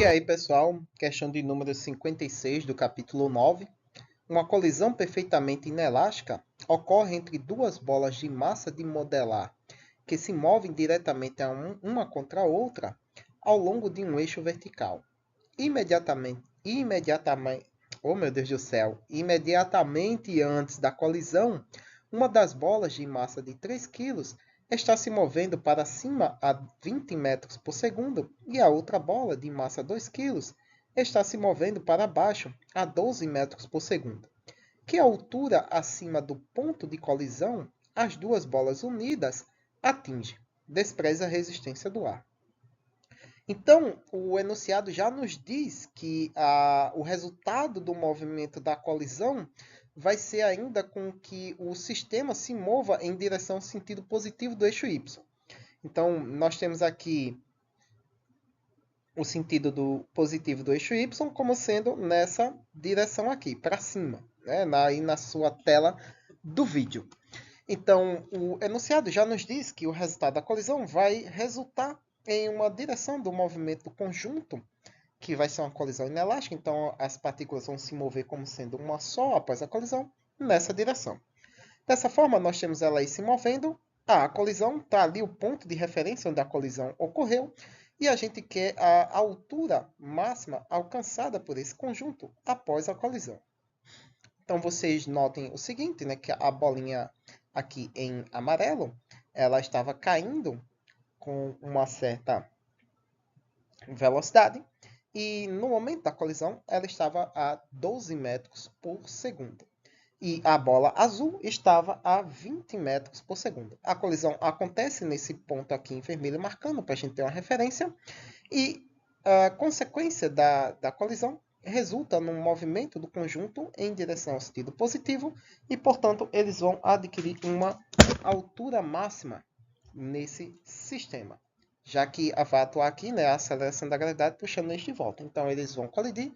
E aí, pessoal, questão de número 56 do capítulo 9. Uma colisão perfeitamente inelástica ocorre entre duas bolas de massa de modelar que se movem diretamente uma contra a outra ao longo de um eixo vertical. Oh meu Deus do céu, imediatamente antes da colisão, uma das bolas de massa de 3 kg está se movendo para cima a 20 metros por segundo e a outra bola de massa 2 kg está se movendo para baixo a 12 metros por segundo. Que altura acima do ponto de colisão as duas bolas unidas atingem? Despreze a resistência do ar. Então, o enunciado já nos diz que o resultado do movimento da colisão vai ser ainda com que o sistema se mova em direção ao sentido positivo do eixo Y. Então, nós temos aqui o sentido positivo do eixo Y como sendo nessa direção aqui, para cima, né? Aí na sua tela do vídeo. Então, o enunciado já nos diz que o resultado da colisão vai resultar em uma direção do movimento conjunto, que vai ser uma colisão inelástica, então as partículas vão se mover como sendo uma só após a colisão, nessa direção. Dessa forma, nós temos ela aí se movendo, a colisão está ali o ponto de referência onde a colisão ocorreu, e a gente quer a altura máxima alcançada por esse conjunto após a colisão. Então, vocês notem o seguinte, né, que a bolinha aqui em amarelo, ela estava caindo com uma certa velocidade e no momento da colisão ela estava a 12 metros por segundo. E a bola azul estava a 20 metros por segundo. A colisão acontece nesse ponto aqui em vermelho marcando para a gente ter uma referência. E a consequência da colisão resulta num movimento do conjunto em direção ao sentido positivo e, portanto, eles vão adquirir uma altura máxima nesse sistema, já que vai atuar aqui, né, a aceleração da gravidade puxando eles de volta. Então, eles vão colidir,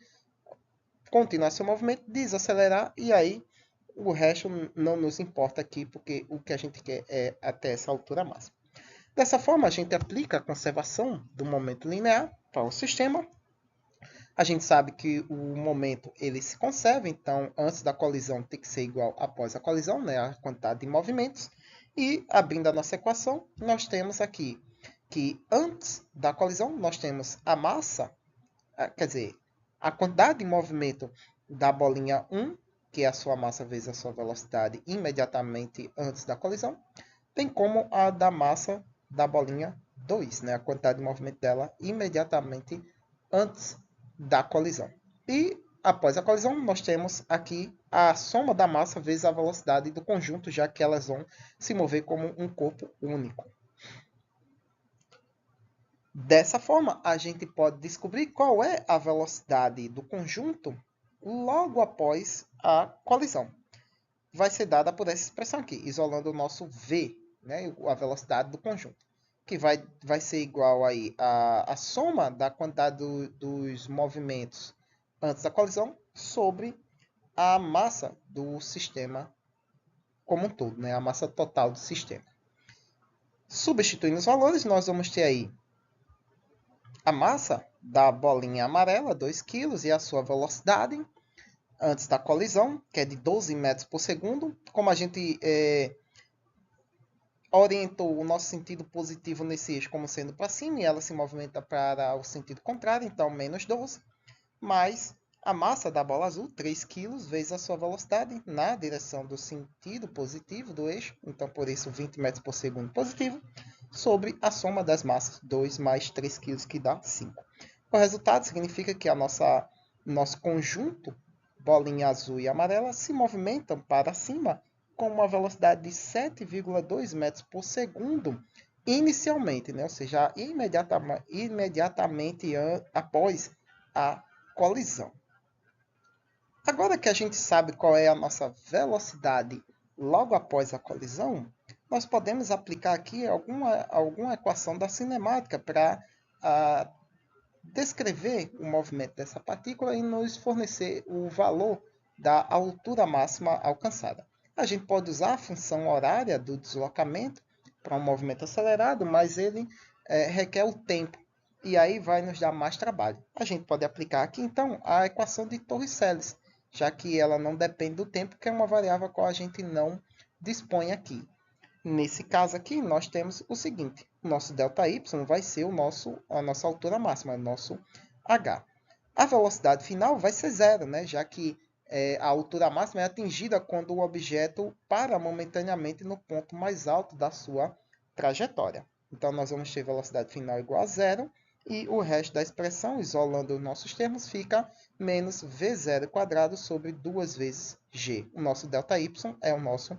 continuar seu movimento, desacelerar e aí o resto não nos importa aqui, porque o que a gente quer é até essa altura máxima. Dessa forma, a gente aplica a conservação do momento linear para o sistema. A gente sabe que o momento ele se conserva, então antes da colisão tem que ser igual após a colisão, né, a quantidade de movimentos. E abrindo a nossa equação, nós temos aqui que antes da colisão nós temos a massa, quer dizer, a quantidade de movimento da bolinha 1, que é a sua massa vezes a sua velocidade imediatamente antes da colisão, bem como a da massa da bolinha 2, né? A quantidade de movimento dela imediatamente antes da colisão. E após a colisão, nós temos aqui a soma da massa vezes a velocidade do conjunto, já que elas vão se mover como um corpo único. Dessa forma, a gente pode descobrir qual é a velocidade do conjunto logo após a colisão. Vai ser dada por essa expressão aqui, isolando o nosso V, né, a velocidade do conjunto, que vai ser igual aí a soma da quantidade dos movimentos antes da colisão sobre a massa do sistema como um todo, né, a massa total do sistema. Substituindo os valores, nós vamos ter aí a massa da bolinha amarela, 2 kg, e a sua velocidade antes da colisão, que é de 12 metros por segundo. Como a gente orientou o nosso sentido positivo nesse eixo como sendo para cima, e ela se movimenta para o sentido contrário, então menos 12, mais a massa da bola azul, 3 kg, vezes a sua velocidade na direção do sentido positivo do eixo, então por isso 20 metros por segundo positivo, sobre a soma das massas, 2 mais 3 kg, que dá 5. O resultado significa que nosso conjunto, bolinha azul e amarela, se movimentam para cima com uma velocidade de 7,2 metros por segundo inicialmente, né? Ou seja, imediatamente após a colisão. Agora que a gente sabe qual é a nossa velocidade logo após a colisão, nós podemos aplicar aqui alguma equação da cinemática para descrever o movimento dessa partícula e nos fornecer o valor da altura máxima alcançada. A gente pode usar a função horária do deslocamento para um movimento acelerado, mas ele requer o tempo. e aí vai nos dar mais trabalho. A gente pode aplicar aqui, então, a equação de Torricelli, já que ela não depende do tempo, que é uma variável a qual a gente não dispõe aqui. Nesse caso aqui, nós temos o seguinte: o nosso ΔY vai ser a nossa altura máxima, o nosso h. A velocidade final vai ser zero, né? Já que a altura máxima é atingida quando o objeto para momentaneamente no ponto mais alto da sua trajetória. Então, nós vamos ter velocidade final igual a zero, e o resto da expressão, isolando os nossos termos, fica menos v0² sobre 2 vezes g. O nosso ΔY é o nosso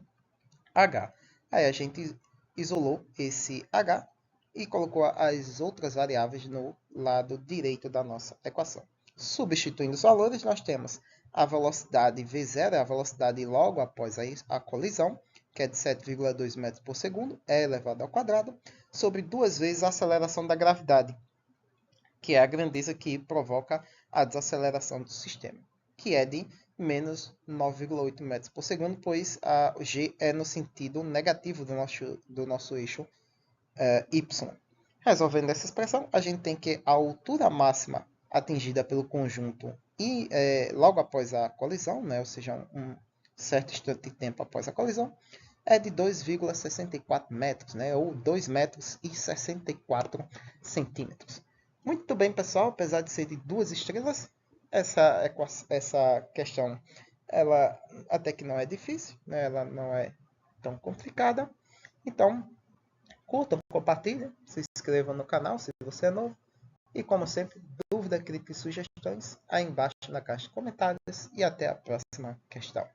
h. Aí a gente isolou esse h e colocou as outras variáveis no lado direito da nossa equação. Substituindo os valores, nós temos a velocidade v0, é a velocidade logo após a colisão, que é de 7,2 metros por segundo, e elevado ao quadrado, sobre 2 vezes a aceleração da gravidade, que é a grandeza que provoca a desaceleração do sistema, que é de menos 9,8 metros por segundo, pois a g é no sentido negativo do nosso eixo y. Resolvendo essa expressão, a gente tem que a altura máxima atingida pelo conjunto e logo após a colisão, né, ou seja, um certo instante de tempo após a colisão, é de 2,64 metros, né, ou 2 metros e 64 centímetros. Muito bem, pessoal, apesar de ser de 2 estrelas, essa questão ela até que não é difícil, né, ela não é tão complicada. Então, curtam, compartilhem, se inscrevam no canal se você é novo. E como sempre, dúvida, crítica e sugestões aí embaixo na caixa de comentários. E até a próxima questão.